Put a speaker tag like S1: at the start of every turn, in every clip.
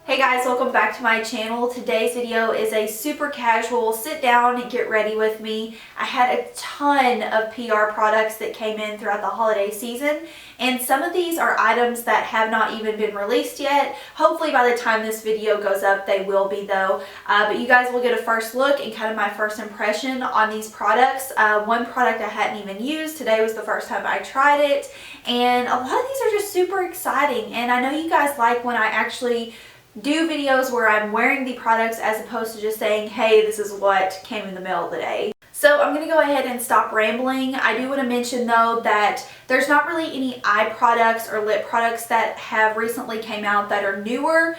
S1: Hey guys, welcome back to my channel. Today's video is a super casual sit down and get ready with me. I had a ton of PR products that came in throughout the holiday season, and some of these are items that have not even been released yet. Hopefully by the time this video goes up they will be though, but you guys will get a first look and kind of my first impression on these products. One product I hadn't even used. Today was the first time I tried it, and a lot of these are just super exciting, and I know you guys like when I actually do videos where I'm wearing the products as opposed to just saying, hey, this is what came in the mail today. So I'm going to go ahead and stop rambling. I do want to mention though that there's not really any eye products or lip products that have recently came out that are newer.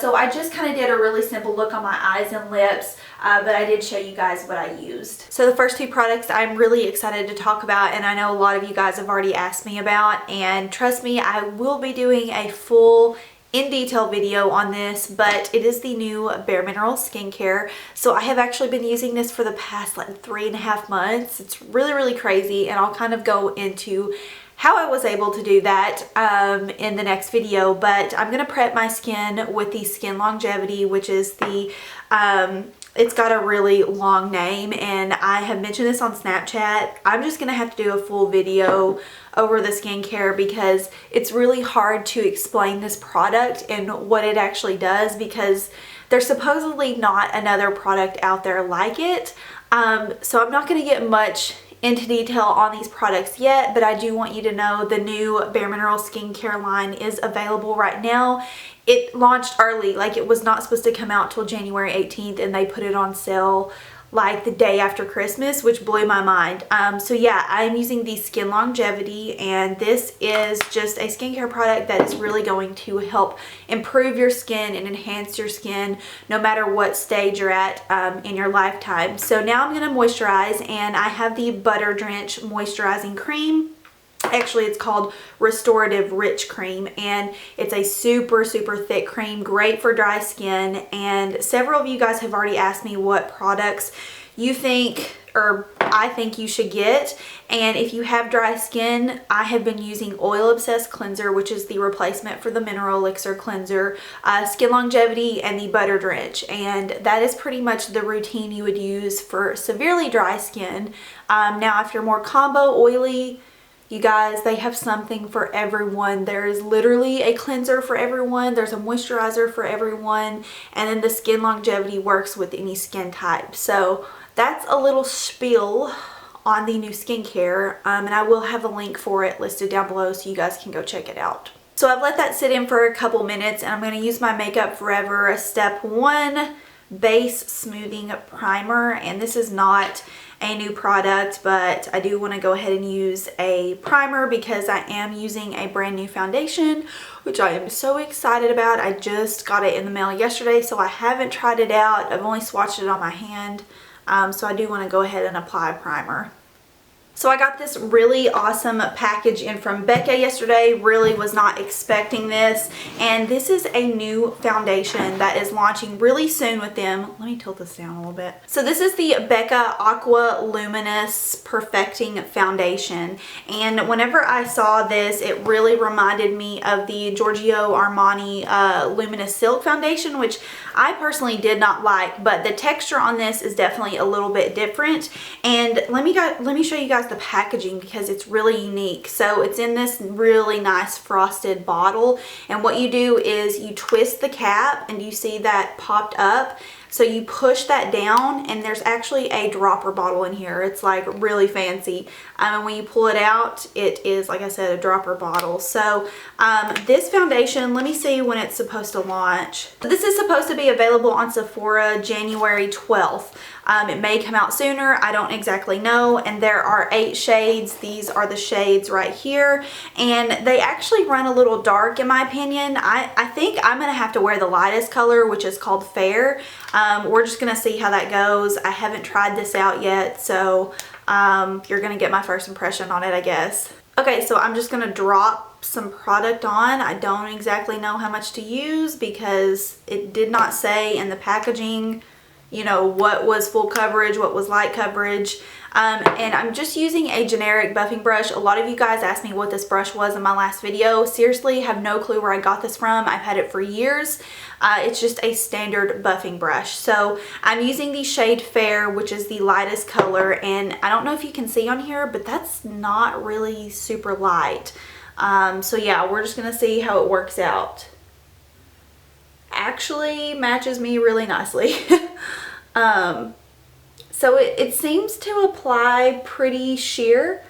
S1: So I just kind of did a really simple look on my eyes and lips, but I did show you guys what I used. So the first two products I'm really excited to talk about, and I know a lot of you guys have already asked me about, and trust me, I will be doing a full in detail video on this, but it is the new bareMinerals skincare. So I have actually been using this for the past like 3.5 months. It's really crazy, and I'll kind of go into how I was able to do that in the next video. But I'm gonna prep my skin with the Skin Longevity, which is the it's got a really long name, and I have mentioned this on Snapchat. I'm just gonna have to do a full video over the skincare because it's really hard to explain this product and what it actually does, because there's supposedly not another product out there like it. So I'm not gonna get much into detail on these products yet, but I do want you to know the new bareMinerals skincare line is available right now. It launched early, like it was not supposed to come out till January 18th, and they put it on sale like the day after Christmas, which blew my mind. So yeah, I'm using the Skin Longevity, and this is just a skincare product that is really going to help improve your skin and enhance your skin no matter what stage you're at in your lifetime. So now I'm going to moisturize, and I have the Butter Drench moisturizing cream. Actually, it's called Restorative Rich Cream, and it's a super thick cream, great for dry skin. And several of you guys have already asked me what products you think or I think you should get. And if you have dry skin, I have been using Oil Obsessed Cleanser, which is the replacement for the Mineral Elixir Cleanser, Skin Longevity, and the Butter Drench. And that is pretty much the routine you would use for severely dry skin. Now, if you're more combo oily, you guys, they have something for everyone. There is literally a cleanser for everyone. There's a moisturizer for everyone. And then the Skin Longevity works with any skin type. So that's a little spiel on the new skincare. And I will have a link for it listed down below so you guys can go check it out. So I've let that sit in for a couple minutes, and I'm going to use my Makeup Forever Step 1 Base Smoothing Primer. And this is not a new product, but I do want to go ahead and use a primer because I am using a brand new foundation, which I am so excited about. I just got it in the mail yesterday, so I haven't tried it out. I've only swatched it on my hand, so I do want to go ahead and apply a primer. So I got this really awesome package in from Becca yesterday. Really was not expecting this. And this is a new foundation that is launching really soon with them. Let me tilt this down a little bit. So this is the Becca Aqua Luminous Perfecting Foundation. And whenever I saw this, it really reminded me of the Giorgio Armani Luminous Silk Foundation, which I personally did not like. But the texture on this is definitely a little bit different. And let me show you guys the packaging because it's really unique. So it's in this really nice frosted bottle, and what you do is you twist the cap, and you see that popped up. So you push that down, and there's actually a dropper bottle in here. It's like really fancy. And when you pull it out, it is, like I said, a dropper bottle. So this foundation, let me see when it's supposed to launch. This is supposed to be available on Sephora January 12th. It may come out sooner, I don't exactly know. And there are 8 shades. These are the shades right here, and they actually run a little dark in my opinion. I think I'm gonna have to wear the lightest color, which is called Fair. We're just gonna see how that goes. I haven't tried this out yet, so you're gonna get my first impression on it, I guess. Okay, so I'm just gonna drop some product on. I don't exactly know how much to use because it did not say in the packaging you know, what was full coverage, what was light coverage. And I'm just using a generic buffing brush. A lot of you guys asked me what this brush was in my last video. Seriously, have no clue where I got this from. I've had it for years. It's just a standard buffing brush. So I'm using the shade Fair, which is the lightest color. And I don't know if you can see on here, but that's not really super light. So yeah, we're just gonna see how it works out. Actually matches me really nicely. So it seems to apply pretty sheer,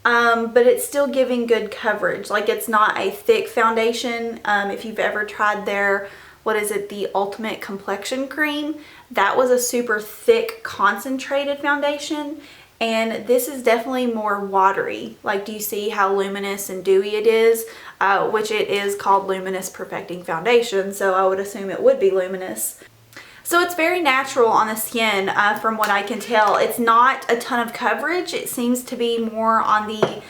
S1: but it's still giving good coverage. Like, it's not a thick foundation. If you've ever tried their, what is it, the Ultimate Complexion Cream, that was a super thick concentrated foundation, and this is definitely more watery. Like, do you see how luminous and dewy it is? Which it is called Luminous Perfecting Foundation, so I would assume it would be luminous. So it's very natural on the skin, from what I can tell. It's not a ton of coverage. It seems to be more on the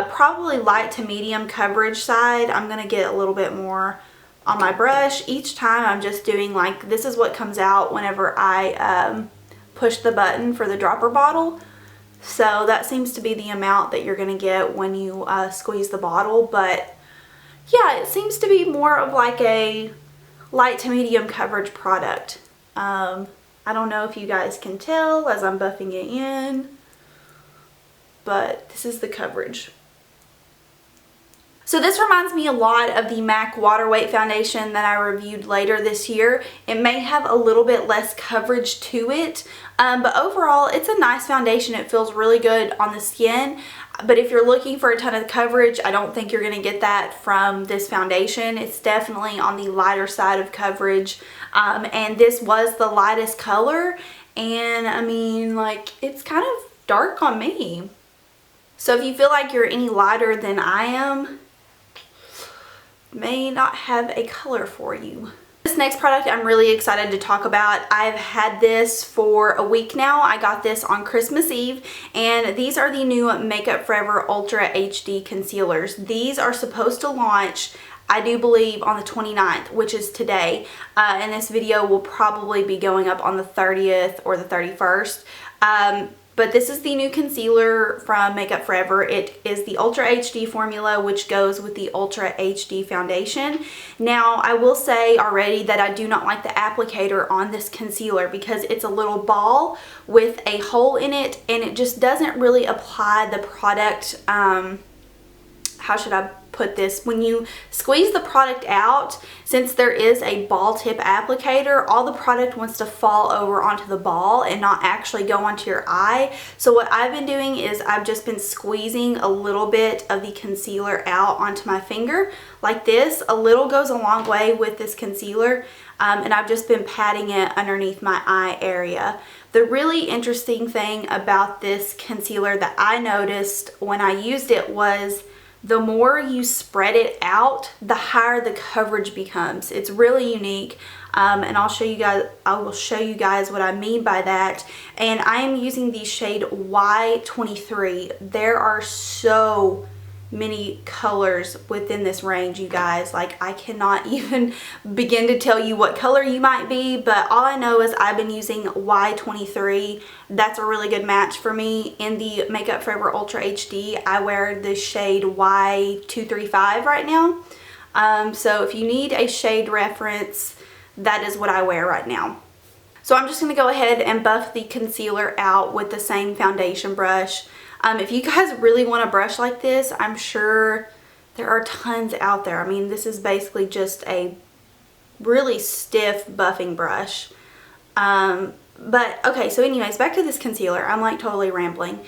S1: probably light to medium coverage side. I'm going to get a little bit more on my brush. Each time I'm just doing, like, this is what comes out whenever I push the button for the dropper bottle. So that seems to be the amount that you're going to get when you squeeze the bottle. But yeah, it seems to be more of like a light to medium coverage product. I don't know if you guys can tell as I'm buffing it in, but this is the coverage. So this reminds me a lot of the MAC Water Weight Foundation that I reviewed later this year. It may have a little bit less coverage to it, but overall it's a nice foundation. It feels really good on the skin. But if you're looking for a ton of coverage, I don't think you're going to get that from this foundation. It's definitely on the lighter side of coverage. And this was the lightest color. And I mean, like, it's kind of dark on me. So if you feel like you're any lighter than I am, may not have a color for you. This next product I'm really excited to talk about. I've had this for a week now. I got this on Christmas Eve, and these are the new Makeup Forever Ultra HD Concealers. These are supposed to launch, I do believe, on the 29th, which is today, and this video will probably be going up on the 30th or the 31st. But this is the new concealer from Makeup Forever. It is the Ultra HD formula, which goes with the Ultra HD foundation. Now, I will say already that I do not like the applicator on this concealer because it's a little ball with a hole in it, and it just doesn't really apply the product. How should I put this? When you squeeze the product out, since there is a ball tip applicator, all the product wants to fall over onto the ball and not actually go onto your eye. So what I've been doing is I've just been squeezing a little bit of the concealer out onto my finger like this. A little goes a long way with this concealer, and I've just been patting it underneath my eye area. The really interesting thing about this concealer that I noticed when I used it was the more you spread it out, the higher the coverage becomes. It's really unique, and I'll show you guys. I will show you guys what I mean by that. And I am using the shade Y23. There are so many colors within this range, you guys. Like, I cannot even begin to tell you what color you might be, but all I know is I've been using Y23. That's a really good match for me. In the Makeup Forever Ultra HD, I wear the shade Y235 right now. So if you need a shade reference, that is what I wear right now. So I'm just going to go ahead and buff the concealer out with the same foundation brush. If you guys really want a brush like this, I'm sure there are tons out there. I mean, this is basically just a really stiff buffing brush. But okay, so anyways, back to this concealer. I'm like totally rambling.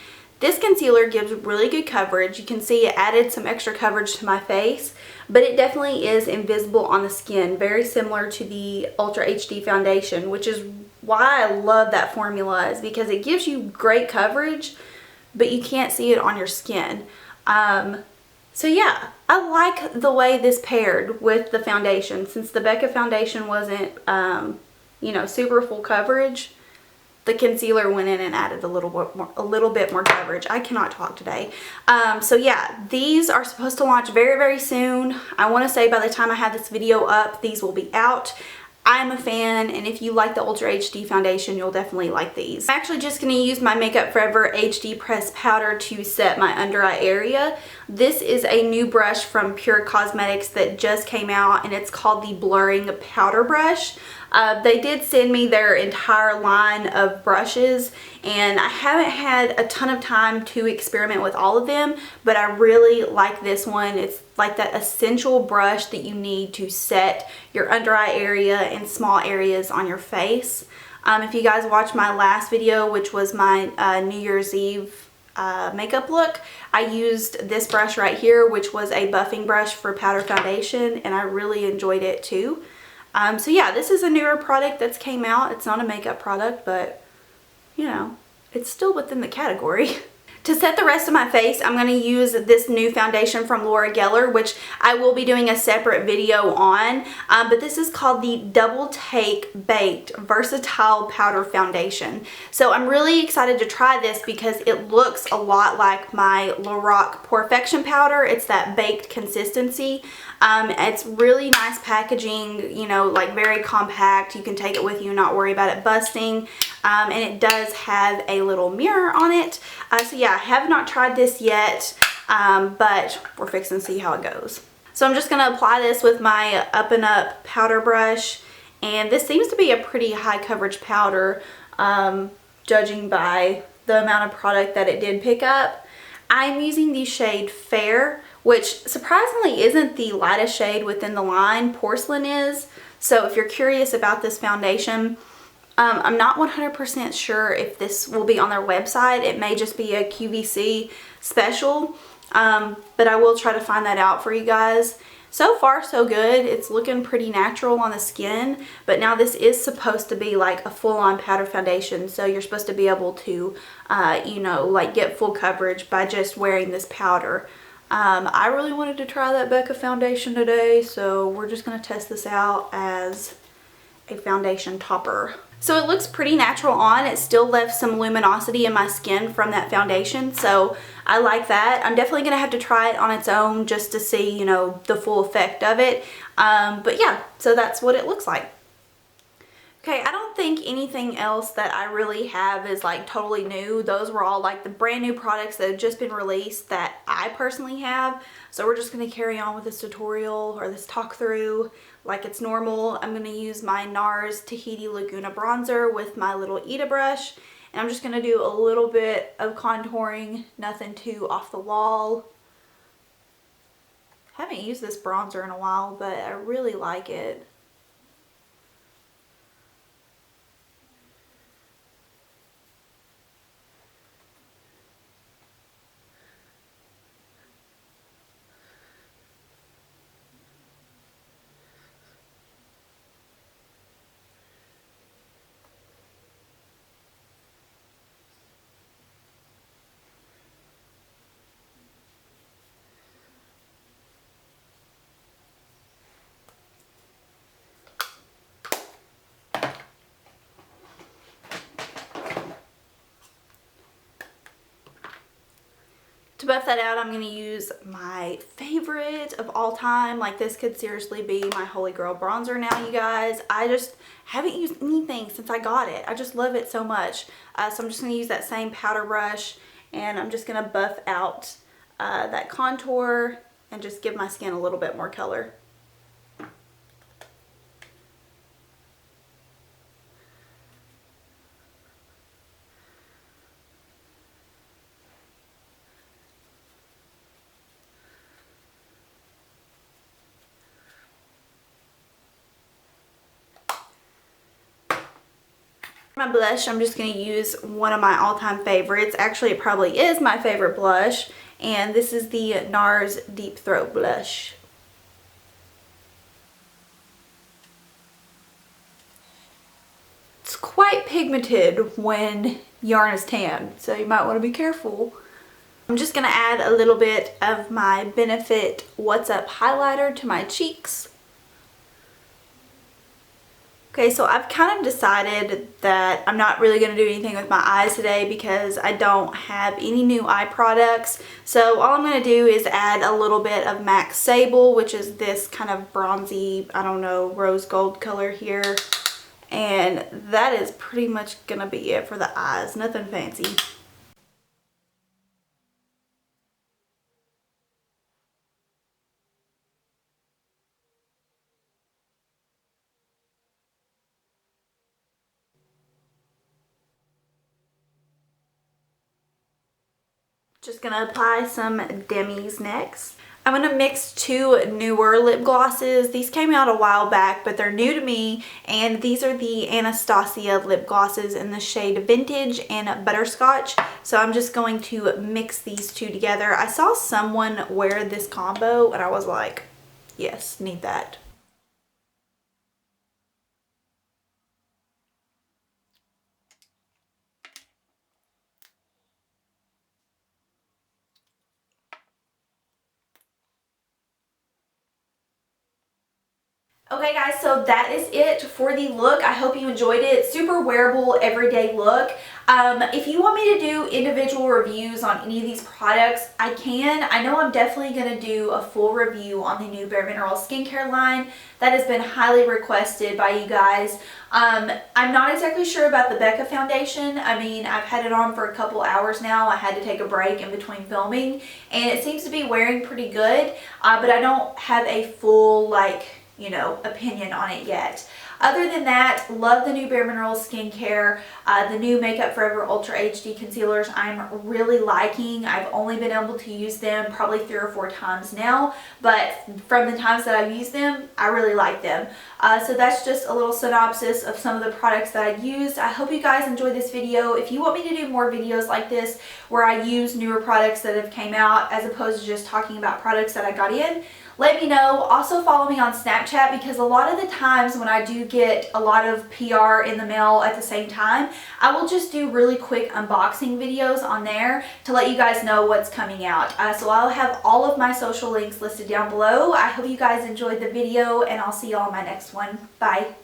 S1: This concealer gives really good coverage. You can see it added some extra coverage to my face, but it definitely is invisible on the skin. Very similar to the Ultra HD foundation, which is why I love that formula, is because it gives you great coverage, but you can't see it on your skin. So yeah, I like the way this paired with the foundation. Since the Becca foundation wasn't, you know, super full coverage, the concealer went in and added a little bit more coverage. I cannot talk today. So yeah, these are supposed to launch very, very soon. I want to say by the time I have this video up, these will be out. I'm a fan, and if you like the Ultra HD foundation, you'll definitely like these. I'm actually just going to use my Makeup Forever HD Press Powder to set my under eye area. This is a new brush from Pure Cosmetics that just came out, and it's called the Blurring Powder Brush. They did send me their entire line of brushes, and I haven't had a ton of time to experiment with all of them, but I really like this one. It's like that essential brush that you need to set your under eye area and small areas on your face. If you guys watched my last video, which was my New Year's Eve makeup look, I used this brush right here, which was a buffing brush for powder foundation, and I really enjoyed it too. So yeah, this is a newer product that's came out. It's not a makeup product, but you know, it's still within the category. To set the rest of my face, I'm going to use this new foundation from Laura Geller, which I will be doing a separate video on. But this is called the Double Take Baked Versatile Powder Foundation. So I'm really excited to try this because it looks a lot like my Lorac Perfection powder. It's that baked consistency. It's really nice packaging, you know, like very compact. You can take it with you, not worry about it busting. And it does have a little mirror on it. So yeah, I have not tried this yet, but we're fixing to see how it goes. So I'm just going to apply this with my Up and Up powder brush. And this seems to be a pretty high coverage powder, judging by the amount of product that it did pick up. I'm using the shade Fair, which surprisingly isn't the lightest shade within the line. Porcelain is. So if you're curious about this foundation, I'm not 100% sure if this will be on their website. It may just be a QVC special, but I will try to find that out for you guys. So far, so good. It's looking pretty natural on the skin, but now this is supposed to be like a full-on powder foundation, so you're supposed to be able to, you know, like get full coverage by just wearing this powder. I really wanted to try that Becca foundation today, so we're just going to test this out as a foundation topper. So it looks pretty natural on. It still left some luminosity in my skin from that foundation, so I like that. I'm definitely going to have to try it on its own just to see, you know, the full effect of it. But yeah, so that's what it looks like. Okay, I don't think anything else that I really have is like totally new. Those were all like the brand new products that have just been released that I personally have. So we're just going to carry on with this tutorial or this talk through like it's normal. I'm going to use my NARS Tahiti Laguna bronzer with my little Ita brush. And I'm just going to do a little bit of contouring, nothing too off the wall. Haven't used this bronzer in a while, but I really like it. To buff that out, I'm going to use my favorite of all time. Like, this could seriously be my holy grail bronzer now, you guys. I just haven't used anything since I got it. I just love it so much. So I'm just going to use that same powder brush, and I'm just going to buff out that contour and just give my skin a little bit more color. My blush, I'm just going to use one of my all-time favorites. Actually, it probably is my favorite blush, and this is the NARS Deep Throat Blush. It's quite pigmented when yarn is tan, so you might want to be careful. I'm just going to add a little bit of my Benefit What's Up highlighter to my cheeks. Okay, so I've kind of decided that I'm not really going to do anything with my eyes today because I don't have any new eye products. So all I'm going to do is add a little bit of MAC Sable, which is this kind of bronzy, I don't know, rose gold color here. And that is pretty much going to be it for the eyes. Nothing fancy. Just gonna apply some Demi's next. I'm gonna mix two newer lip glosses. These came out a while back, but they're new to me, and these are the Anastasia lip glosses in the shade Vintage and Butterscotch. So I'm just going to mix these two together. I saw someone wear this combo and I was like, yes, need that. Okay guys, so that is it for the look. I hope you enjoyed it. Super wearable, everyday look. If you want me to do individual reviews on any of these products, I can. I know I'm definitely going to do a full review on the new bareMinerals skincare line. That has been highly requested by you guys. I'm not exactly sure about the Becca foundation. I mean, I've had it on for a couple hours now. I had to take a break in between filming, and it seems to be wearing pretty good, but I don't have a full, opinion on it yet. Other than that, love the new bareMinerals skincare. The new Makeup Forever Ultra HD concealers I'm really liking. I've only been able to use them probably 3 or 4 times now, but from the times that I've used them, I really like them. So that's just a little synopsis of some of the products that I've used. I hope you guys enjoyed this video. If you want me to do more videos like this where I use newer products that have came out as opposed to just talking about products that I got in, let me know. Also follow me on Snapchat, because a lot of the times when I do get a lot of PR in the mail at the same time, I will just do really quick unboxing videos on there to let you guys know what's coming out. So I'll have all of my social links listed down below. I hope you guys enjoyed the video, and I'll see you all in my next one. Bye.